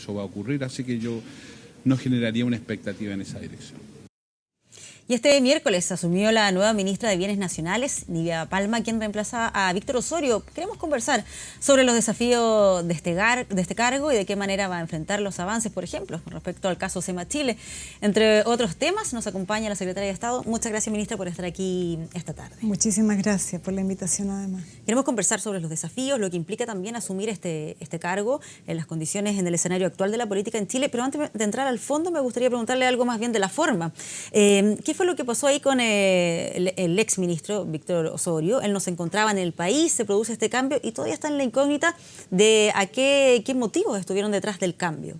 eso va a ocurrir, así que yo no generaría una expectativa en esa dirección. Y este miércoles asumió la nueva ministra de Bienes Nacionales, Nidia Palma, quien reemplaza a Víctor Osorio. Queremos conversar sobre los desafíos de este cargo y de qué manera va a enfrentar los avances, por ejemplo, con respecto al caso SEMA Chile. Entre otros temas, nos acompaña la secretaria de Estado. Muchas gracias, ministra, por estar aquí esta tarde. Muchísimas gracias por la invitación, además. Queremos conversar sobre los desafíos, lo que implica también asumir este cargo, en las condiciones en el escenario actual de la política en Chile. Pero antes de entrar al fondo, me gustaría preguntarle algo más bien de la forma. ¿Qué fue lo que pasó ahí con el exministro Víctor Osorio? Él no se encontraba en el país, se produce este cambio y todavía está en la incógnita de a qué motivos estuvieron detrás del cambio.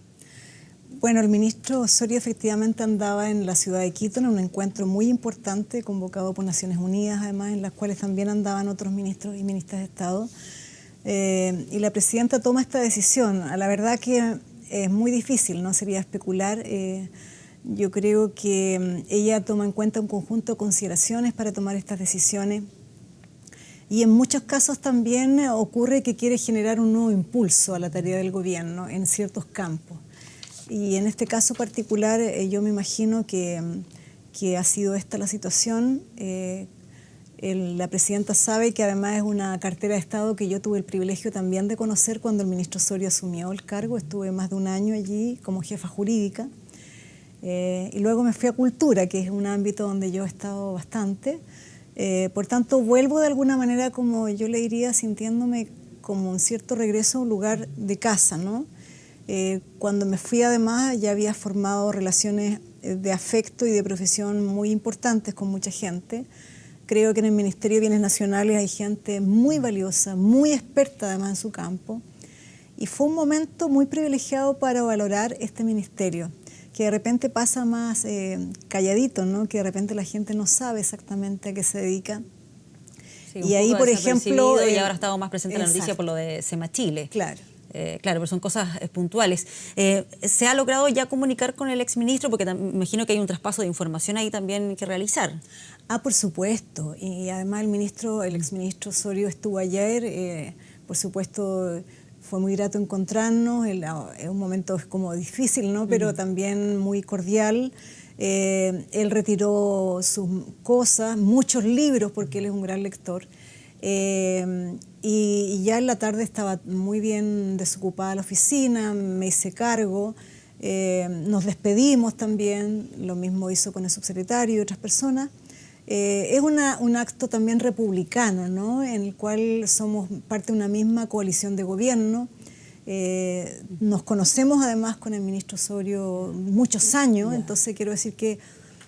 Bueno, el ministro Osorio efectivamente andaba en la ciudad de Quito en un encuentro muy importante convocado por Naciones Unidas, además, en las cuales también andaban otros ministros y ministras de Estado. Y la presidenta toma esta decisión. A la verdad que es muy difícil, no sería especular. Yo creo que ella toma en cuenta un conjunto de consideraciones para tomar estas decisiones y en muchos casos también ocurre que quiere generar un nuevo impulso a la tarea del gobierno en ciertos campos. Y en este caso particular yo me imagino que ha sido esta la situación. La presidenta sabe que además es una cartera de Estado que yo tuve el privilegio también de conocer cuando el ministro Osorio asumió el cargo. Estuve más de un año allí como jefa jurídica. Y luego me fui a Cultura, que es un ámbito donde yo he estado bastante. Por tanto, vuelvo de alguna manera, como yo le diría, sintiéndome como un cierto regreso a un lugar de casa, ¿no? Cuando me fui, además, ya había formado relaciones de afecto y de profesión muy importantes con mucha gente. Creo que en el Ministerio de Bienes Nacionales hay gente muy valiosa, muy experta además en su campo. Y fue un momento muy privilegiado para valorar este ministerio, que de repente pasa más calladito, ¿no? Que de repente la gente no sabe exactamente a qué se dedica. Sí, y ahí, por ejemplo... y ahora ha estado más presente en la noticia por lo de SEMA Chile. Claro. Claro, pero son cosas puntuales. ¿Se ha logrado ya comunicar con el exministro? Porque me imagino que hay un traspaso de información ahí también que realizar. Por supuesto. Y además el exministro Osorio estuvo ayer, por supuesto... Fue muy grato encontrarnos, es un momento como difícil, ¿no? Pero también muy cordial. Él retiró sus cosas, muchos libros, porque él es un gran lector. Y ya en la tarde estaba muy bien desocupada la oficina, me hice cargo. Nos despedimos también, lo mismo hizo con el subsecretario y otras personas. Es un acto también republicano, ¿no? En el cual somos parte de una misma coalición de gobierno. Nos conocemos además con el ministro Osorio muchos años, entonces quiero decir que...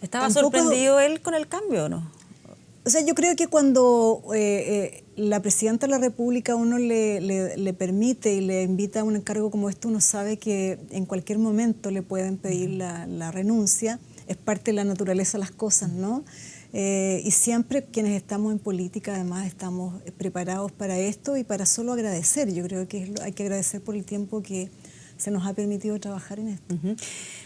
¿Estaba sorprendido él con el cambio o no? O sea, yo creo que cuando la presidenta de la República a uno le permite y le invita a un encargo como este, uno sabe que en cualquier momento le pueden pedir la renuncia. Es parte de la naturaleza de las cosas, ¿no? Y siempre quienes estamos en política además estamos preparados para esto y para solo agradecer. Yo creo que hay que agradecer por el tiempo que se nos ha permitido trabajar en esto.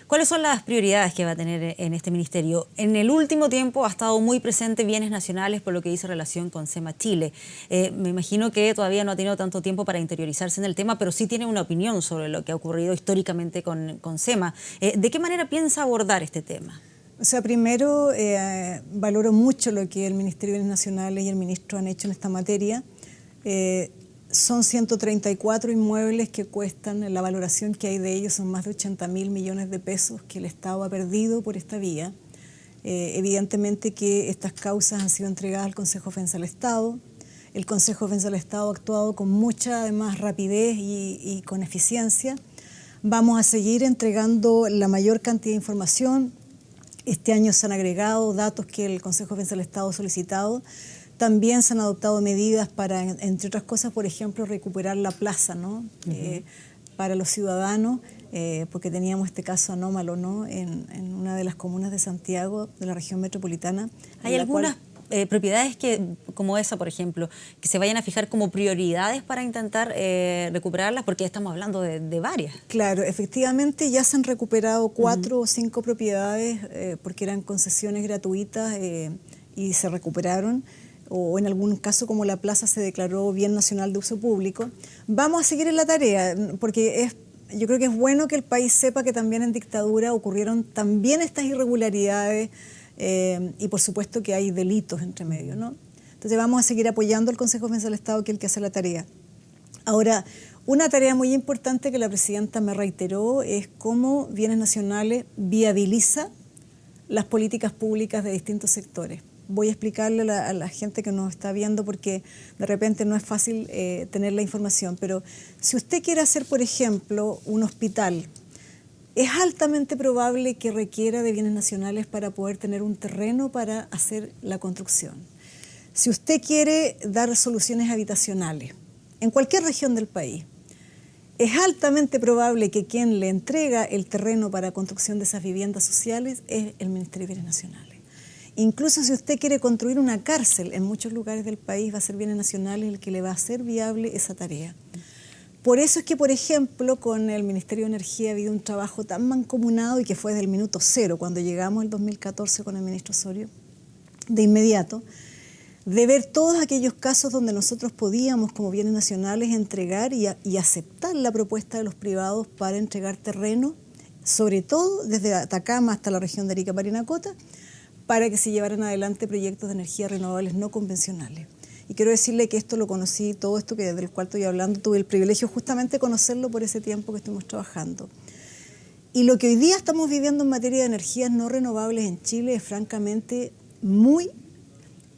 ¿Cuáles son las prioridades que va a tener en este ministerio? En el último tiempo ha estado muy presente Bienes Nacionales por lo que dice relación con SEMA Chile. Me imagino que todavía no ha tenido tanto tiempo para interiorizarse en el tema, pero sí tiene una opinión sobre lo que ha ocurrido históricamente con SEMA. ¿De qué manera piensa abordar este tema? O sea, primero valoro mucho lo que el Ministerio de Bienes Nacionales y el ministro han hecho en esta materia. Son 134 inmuebles que cuestan, la valoración que hay de ellos son más de 80.000 millones de pesos que el Estado ha perdido por esta vía. Evidentemente que estas causas han sido entregadas al Consejo de Defensa del Estado. El Consejo de Defensa del Estado ha actuado con mucha además rapidez y con eficiencia. Vamos a seguir entregando la mayor cantidad de información. Este año se han agregado datos que el Consejo de Defensa del Estado ha solicitado. También se han adoptado medidas para, entre otras cosas, por ejemplo, recuperar la plaza, ¿no? Para los ciudadanos, porque teníamos este caso anómalo, ¿no? En una de las comunas de Santiago, de la región metropolitana. ¿Hay algunas propiedades como esa, por ejemplo, que se vayan a fijar como prioridades para intentar recuperarlas? Porque estamos hablando de varias. Claro, efectivamente ya se han recuperado 4 o 5 propiedades porque eran concesiones gratuitas y se recuperaron. O en algún caso como la plaza se declaró bien nacional de uso público. Vamos a seguir en la tarea porque yo creo que es bueno que el país sepa que también en dictadura ocurrieron también estas irregularidades y por supuesto que hay delitos entre medio, ¿no? Entonces vamos a seguir apoyando al Consejo de Defensa del Estado, que es el que hace la tarea. Ahora, una tarea muy importante que la presidenta me reiteró es cómo Bienes Nacionales viabiliza las políticas públicas de distintos sectores. Voy a explicarle a la gente que nos está viendo porque de repente no es fácil tener la información, pero si usted quiere hacer, por ejemplo, un hospital, es altamente probable que requiera de bienes nacionales para poder tener un terreno para hacer la construcción. Si usted quiere dar soluciones habitacionales en cualquier región del país, es altamente probable que quien le entrega el terreno para construcción de esas viviendas sociales es el Ministerio de Bienes Nacionales. Incluso si usted quiere construir una cárcel en muchos lugares del país, va a ser Bienes Nacionales el que le va a hacer viable esa tarea. Por eso es que, por ejemplo, con el Ministerio de Energía ha habido un trabajo tan mancomunado y que fue desde el minuto cero, cuando llegamos el 2014 con el ministro Osorio, de inmediato, de ver todos aquellos casos donde nosotros podíamos, como bienes nacionales, entregar y aceptar la propuesta de los privados para entregar terreno, sobre todo desde Atacama hasta la región de Arica, Parinacota, para que se llevaran adelante proyectos de energía renovables no convencionales. Y quiero decirle que esto lo conocí, todo esto del cual estoy hablando, tuve el privilegio justamente de conocerlo por ese tiempo que estuvimos trabajando. Y lo que hoy día estamos viviendo en materia de energías no renovables en Chile es francamente muy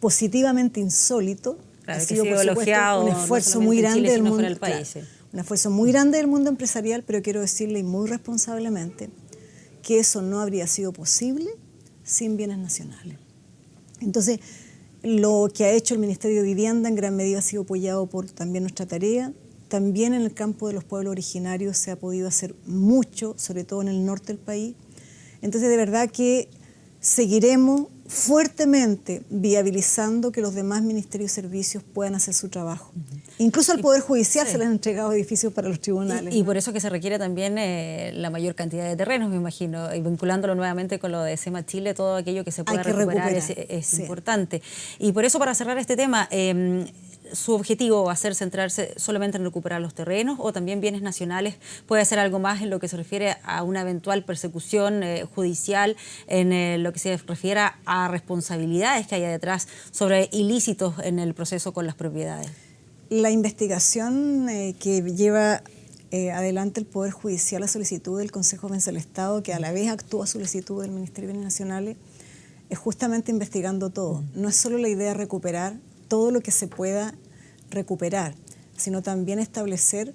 positivamente insólito. Claro, ha sido, por supuesto, elogiado, un esfuerzo no muy en grande Chile, del sino mundo, fuera del país, claro, sí. un esfuerzo muy grande del mundo empresarial, pero quiero decirle y muy responsablemente que eso no habría sido posible sin bienes nacionales. Entonces, lo que ha hecho el Ministerio de Vivienda en gran medida ha sido apoyado por también nuestra tarea. También en el campo de los pueblos originarios se ha podido hacer mucho, sobre todo en el norte del país. Entonces, de verdad que seguiremos fuertemente viabilizando que los demás ministerios y servicios puedan hacer su trabajo. Incluso al Poder Judicial se les han entregado edificios para los tribunales. Y por eso que se requiere también la mayor cantidad de terrenos, me imagino, y vinculándolo nuevamente con lo de SEMA Chile, todo aquello que se pueda recuperar es importante. Y por eso, para cerrar este tema, ¿su objetivo va a ser centrarse solamente en recuperar los terrenos o también bienes nacionales? ¿Puede hacer algo más en lo que se refiere a una eventual persecución judicial, en lo que se refiere a responsabilidades que haya detrás sobre ilícitos en el proceso con las propiedades? La investigación que lleva adelante el Poder Judicial a solicitud del Consejo de Defensa del Estado, que a la vez actúa a solicitud del Ministerio de Bienes Nacionales, es justamente investigando todo. No es solo la idea de recuperar todo lo que se pueda recuperar, sino también establecer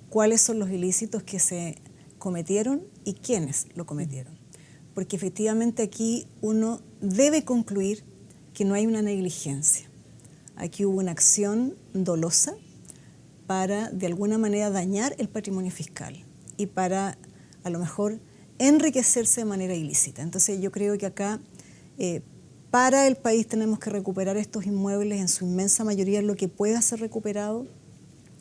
cuáles son los ilícitos que se cometieron y quiénes lo cometieron. Porque efectivamente aquí uno debe concluir que no hay una negligencia. Aquí hubo una acción dolosa para, de alguna manera, dañar el patrimonio fiscal y para, a lo mejor, enriquecerse de manera ilícita. Entonces, yo creo que acá, para el país, tenemos que recuperar estos inmuebles en su inmensa mayoría, lo que pueda ser recuperado,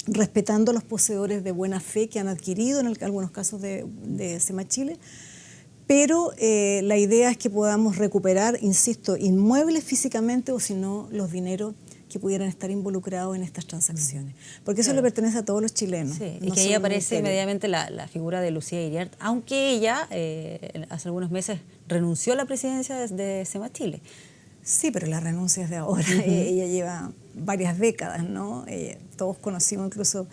respetando a los poseedores de buena fe que han adquirido, en algunos casos de SEMA Chile, pero la idea es que podamos recuperar, insisto, inmuebles físicamente o si no, los dineros que pudieran estar involucrados en estas transacciones. Porque eso le pertenece a todos los chilenos. Sí, y que ahí aparece inmediatamente la figura de Lucía Iriart, aunque ella hace algunos meses renunció a la presidencia de SEMA Chile. Sí, pero la renuncia es de ahora. Ella lleva varias décadas, ¿no? Todos conocimos, incluso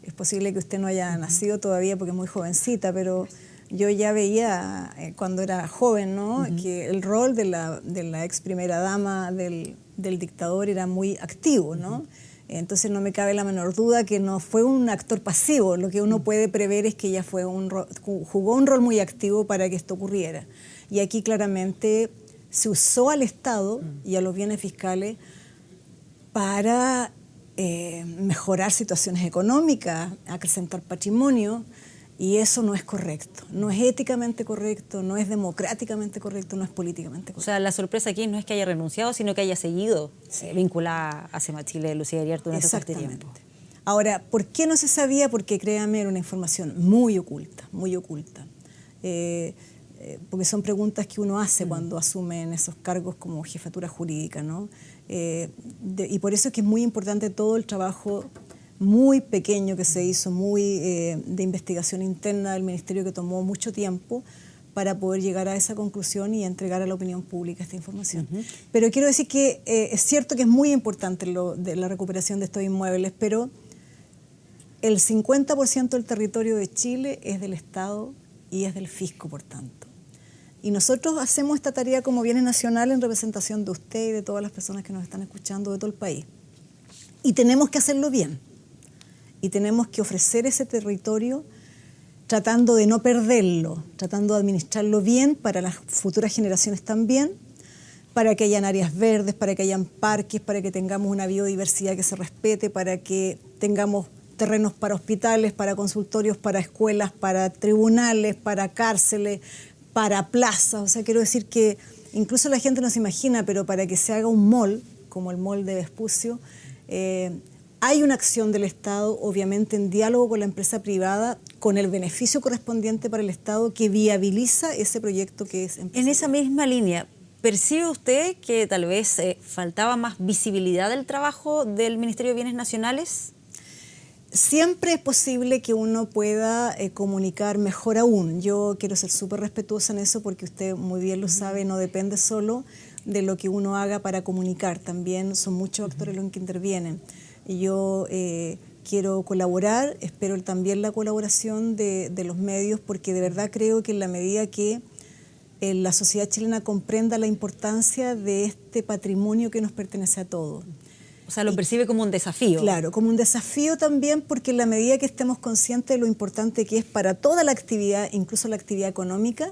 es posible que usted no haya nacido todavía porque es muy jovencita, pero yo ya veía cuando era joven, ¿no? Que el rol de la ex primera dama del dictador era muy activo, ¿no? Entonces no me cabe la menor duda que no fue un actor pasivo. Lo que uno puede prever es que ella jugó un rol muy activo para que esto ocurriera. Y aquí claramente se usó al Estado y a los bienes fiscales para mejorar situaciones económicas, acrecentar patrimonio, y eso no es correcto, no es éticamente correcto, no es democráticamente correcto, no es políticamente correcto. O sea, la sorpresa aquí no es que haya renunciado, sino que haya seguido vinculada a SEMA Chile, Lucía Iriart, durante todo este tiempo. Ahora, ¿por qué no se sabía? Porque créame, era una información muy oculta, porque son preguntas que uno hace cuando asume en esos cargos como jefatura jurídica, ¿no? Y por eso es que es muy importante todo el trabajo muy pequeño que se hizo, muy de investigación interna del Ministerio, que tomó mucho tiempo para poder llegar a esa conclusión y entregar a la opinión pública esta información. Pero quiero decir que es cierto que es muy importante de la recuperación de estos inmuebles, pero el 50% del territorio de Chile es del Estado y es del fisco, por tanto. Y nosotros hacemos esta tarea como bienes nacionales en representación de usted y de todas las personas que nos están escuchando de todo el país. Y tenemos que hacerlo bien. Y tenemos que ofrecer ese territorio tratando de no perderlo, tratando de administrarlo bien para las futuras generaciones también, para que hayan áreas verdes, para que hayan parques, para que tengamos una biodiversidad que se respete, para que tengamos terrenos para hospitales, para consultorios, para escuelas, para tribunales, para cárceles, para plazas. O sea, quiero decir que incluso la gente no se imagina, pero para que se haga un mall, como el mall de Vespucio, hay una acción del Estado, obviamente en diálogo con la empresa privada, con el beneficio correspondiente para el Estado que viabiliza ese proyecto que es empresarial. En esa misma línea, ¿percibe usted que tal vez faltaba más visibilidad del trabajo del Ministerio de Bienes Nacionales? Siempre es posible que uno pueda comunicar mejor aún. Yo quiero ser súper respetuosa en eso porque usted muy bien lo sabe, no depende solo de lo que uno haga para comunicar, también son muchos actores los que intervienen. Y yo quiero colaborar, espero también la colaboración de los medios, porque de verdad creo que en la medida que la sociedad chilena comprenda la importancia de este patrimonio que nos pertenece a todos. O sea, lo percibe como un desafío. Claro, como un desafío también, porque en la medida que estemos conscientes de lo importante que es para toda la actividad, incluso la actividad económica,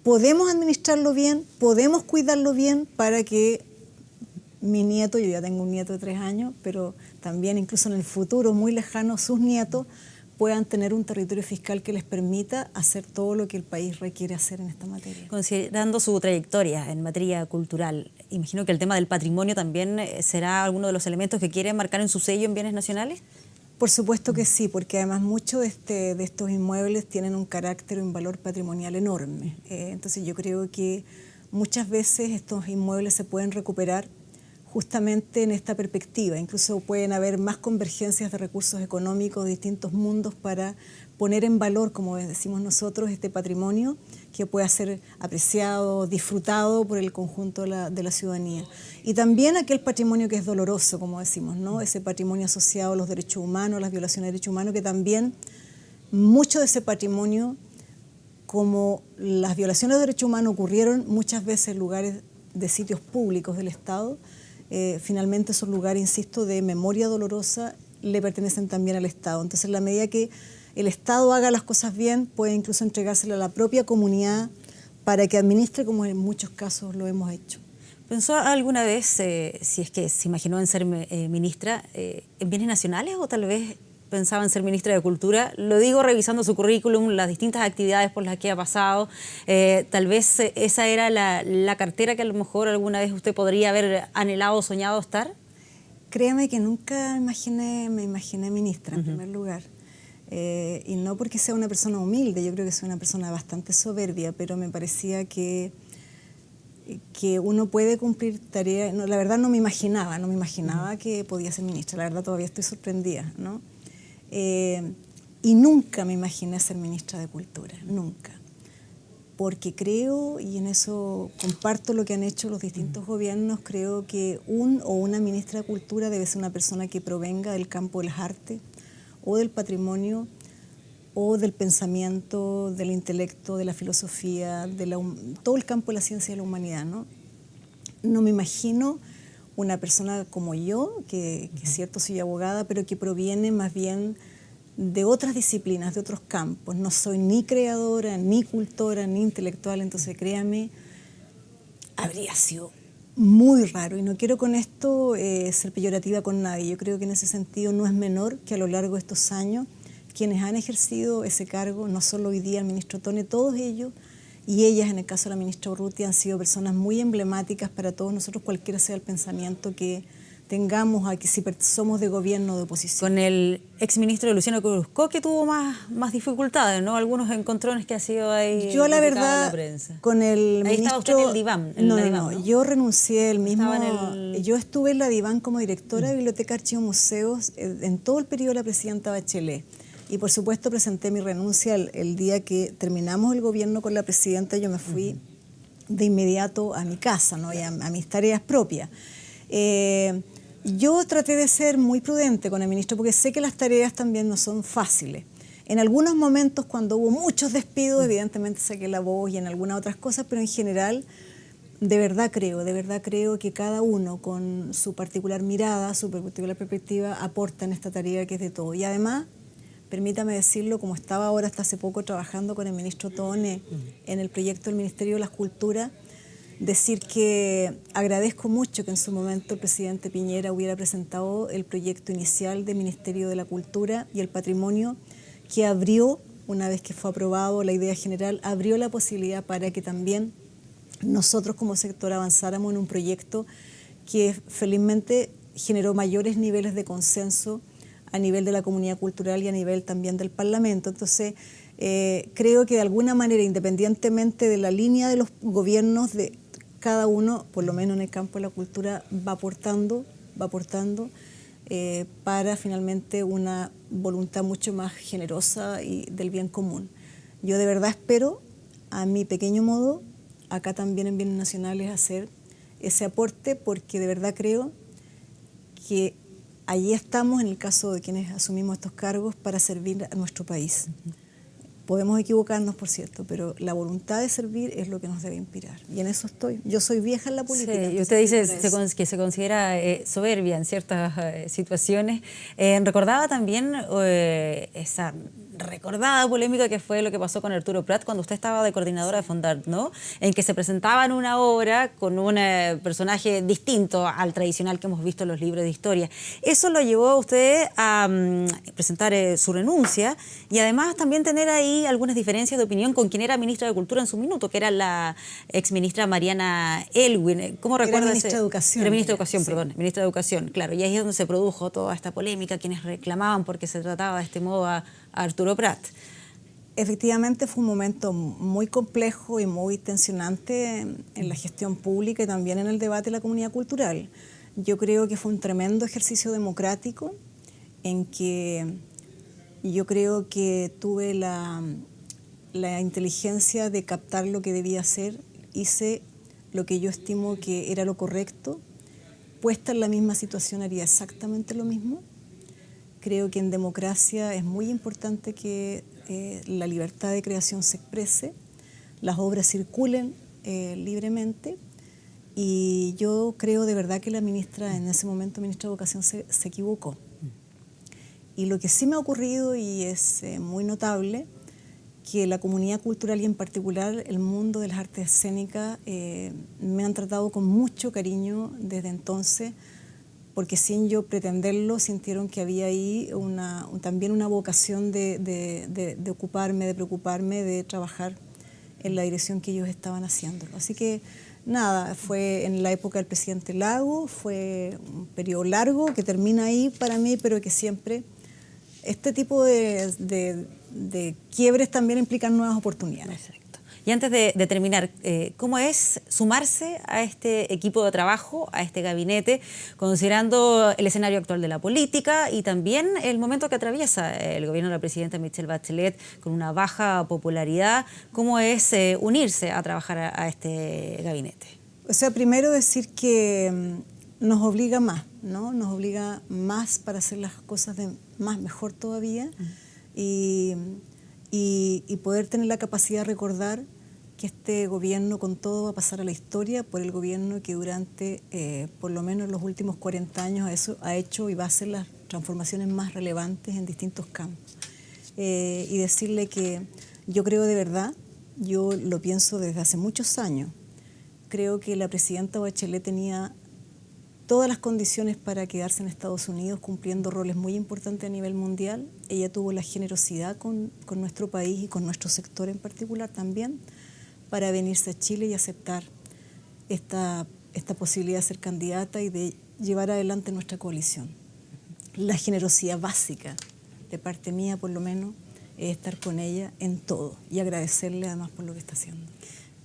podemos administrarlo bien, podemos cuidarlo bien para que mi nieto, yo ya tengo un nieto de 3 años, pero también incluso en el futuro muy lejano, sus nietos puedan tener un territorio fiscal que les permita hacer todo lo que el país requiere hacer en esta materia. Considerando su trayectoria en materia cultural, imagino que el tema del patrimonio también será alguno de los elementos que quiere marcar en su sello en bienes nacionales. Por supuesto que sí, porque además muchos de estos inmuebles tienen un carácter y un valor patrimonial enorme. Entonces yo creo que muchas veces estos inmuebles se pueden recuperar justamente en esta perspectiva. Incluso pueden haber más convergencias de recursos económicos de distintos mundos para poner en valor, como decimos nosotros, este patrimonio que pueda ser apreciado, disfrutado por el conjunto de la ciudadanía. Y también aquel patrimonio que es doloroso, como decimos, ¿no? Ese patrimonio asociado a los derechos humanos, las violaciones de derechos humanos, que también mucho de ese patrimonio, como las violaciones de derechos humanos ocurrieron muchas veces en lugares de sitios públicos del Estado, finalmente esos lugares, insisto, de memoria dolorosa le pertenecen también al Estado. Entonces, en la medida que el Estado haga las cosas bien, puede incluso entregárselo a la propia comunidad para que administre, como en muchos casos lo hemos hecho. ¿Pensó alguna vez, si es que se imaginó en ser ministra, en bienes nacionales o tal vez pensaba en ser ministra de Cultura? Lo digo revisando su currículum, las distintas actividades por las que ha pasado. Tal vez esa era la cartera que a lo mejor alguna vez usted podría haber anhelado o soñado estar. Créame que nunca me imaginé ministra, en primer lugar. Y no porque sea una persona humilde, yo creo que soy una persona bastante soberbia, pero me parecía que uno puede cumplir tareas. No, la verdad no me imaginaba que podía ser ministra. La verdad todavía estoy sorprendida, ¿no? Y nunca me imaginé ser ministra de Cultura, nunca. Porque creo, y en eso comparto lo que han hecho los distintos gobiernos, creo que un o una ministra de Cultura debe ser una persona que provenga del campo de las artes o del patrimonio o del pensamiento, del intelecto, de la filosofía, todo el campo de la ciencia y de la humanidad, ¿no? No me imagino una persona como yo, que es cierto, soy abogada, pero que proviene más bien de otras disciplinas, de otros campos. No soy ni creadora, ni cultora, ni intelectual, entonces créame, habría sido muy raro. Y no quiero con esto ser peyorativa con nadie. Yo creo que en ese sentido no es menor que a lo largo de estos años quienes han ejercido ese cargo, no solo hoy día el ministro Tone, todos ellos, y ellas, en el caso de la ministra Urrutia, han sido personas muy emblemáticas para todos nosotros, cualquiera sea el pensamiento que tengamos aquí, si somos de gobierno o de oposición. Con el exministro Luciano Cruzco, que tuvo más dificultades, ¿no? Algunos encontrones que ha sido ahí. Yo la verdad, la prensa. con el ahí ministro... estaba usted en el diván. No, yo renuncié el mismo... Yo estuve en la diván como directora de Biblioteca, Archivos, Museos en todo el periodo de la presidenta Bachelet. Y por supuesto presenté mi renuncia el día que terminamos el gobierno con la presidenta. Yo me fui de inmediato a mi casa, ¿no? Y a mis tareas propias. Yo traté de ser muy prudente con el ministro porque sé que las tareas también no son fáciles. En algunos momentos, cuando hubo muchos despidos, evidentemente saqué la voz y en algunas otras cosas, pero en general, de verdad creo que cada uno con su particular mirada, su particular perspectiva, aporta en esta tarea que es de todo. Y además, permítame decirlo, como estaba ahora hasta hace poco trabajando con el ministro Tone en el proyecto del Ministerio de las Culturas, decir que agradezco mucho que en su momento el presidente Piñera hubiera presentado el proyecto inicial del Ministerio de la Cultura y el Patrimonio, que abrió, una vez que fue aprobado la idea general, abrió la posibilidad para que también nosotros como sector avanzáramos en un proyecto que felizmente generó mayores niveles de consenso a nivel de la comunidad cultural y a nivel también del Parlamento. Entonces, creo que de alguna manera, independientemente de la línea de los gobiernos, de cada uno, por lo menos en el campo de la cultura, va aportando para finalmente una voluntad mucho más generosa y del bien común. Yo de verdad espero, a mi pequeño modo, acá también en Bienes Nacionales, hacer ese aporte, porque de verdad creo que allí estamos, en el caso de quienes asumimos estos cargos, para servir a nuestro país. Podemos equivocarnos, por cierto, pero la voluntad de servir es lo que nos debe inspirar. Y en eso estoy. Yo soy vieja en la política. Sí, y usted dice que se considera soberbia en ciertas situaciones. Recordaba también esa recordada polémica que fue lo que pasó con Arturo Prat cuando usted estaba de coordinadora de Fondart, ¿no? En que se presentaba en una obra con un personaje distinto al tradicional que hemos visto en los libros de historia. Eso lo llevó a usted a presentar su renuncia y además también tener ahí algunas diferencias de opinión con quien era ministra de Cultura en su minuto, que era la exministra Mariana Elwin. ¿Cómo recuerda? Era ministra de Educación. Era ministra de Educación, sí. Perdón, ministra de Educación, claro. Y ahí es donde se produjo toda esta polémica, quienes reclamaban porque se trataba de este modo a Arturo Prat. Efectivamente fue un momento muy complejo y muy tensionante en la gestión pública y también en el debate de la comunidad cultural. Yo creo que fue un tremendo ejercicio democrático en que yo creo que tuve la inteligencia de captar lo que debía hacer, hice lo que yo estimo que era lo correcto, puesta en la misma situación haría exactamente lo mismo. Creo que en democracia es muy importante que la libertad de creación se exprese, las obras circulen libremente y yo creo de verdad que la ministra, en ese momento ministra de Educación, se equivocó. Y lo que sí me ha ocurrido y es muy notable, que la comunidad cultural y en particular el mundo de las artes escénicas me han tratado con mucho cariño desde entonces, porque sin yo pretenderlo sintieron que había ahí también una vocación de ocuparme, de preocuparme, de trabajar en la dirección que ellos estaban haciendo. Así que nada, fue en la época del presidente Lago, fue un periodo largo que termina ahí para mí, pero que siempre este tipo de quiebres también implican nuevas oportunidades. Exacto. Y antes de terminar, ¿cómo es sumarse a este equipo de trabajo, a este gabinete, considerando el escenario actual de la política y también el momento que atraviesa el gobierno de la presidenta Michelle Bachelet con una baja popularidad? ¿Cómo es unirse a trabajar a este gabinete? O sea, primero decir que nos obliga más, ¿no? Nos obliga más para hacer las cosas mejor todavía y poder tener la capacidad de recordar que este gobierno con todo va a pasar a la historia por el gobierno que durante por lo menos los últimos 40 años ha hecho y va a hacer las transformaciones más relevantes en distintos campos. Y decirle que yo creo de verdad, yo lo pienso desde hace muchos años, creo que la presidenta Bachelet tenía todas las condiciones para quedarse en Estados Unidos cumpliendo roles muy importantes a nivel mundial. Ella tuvo la generosidad con nuestro país y con nuestro sector en particular también para venirse a Chile y aceptar esta posibilidad de ser candidata y de llevar adelante nuestra coalición. La generosidad básica, de parte mía por lo menos, es estar con ella en todo y agradecerle además por lo que está haciendo.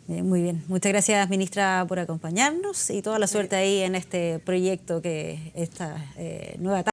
Muy bien. Muchas gracias, ministra, por acompañarnos y toda la suerte ahí en este proyecto, que esta nueva etapa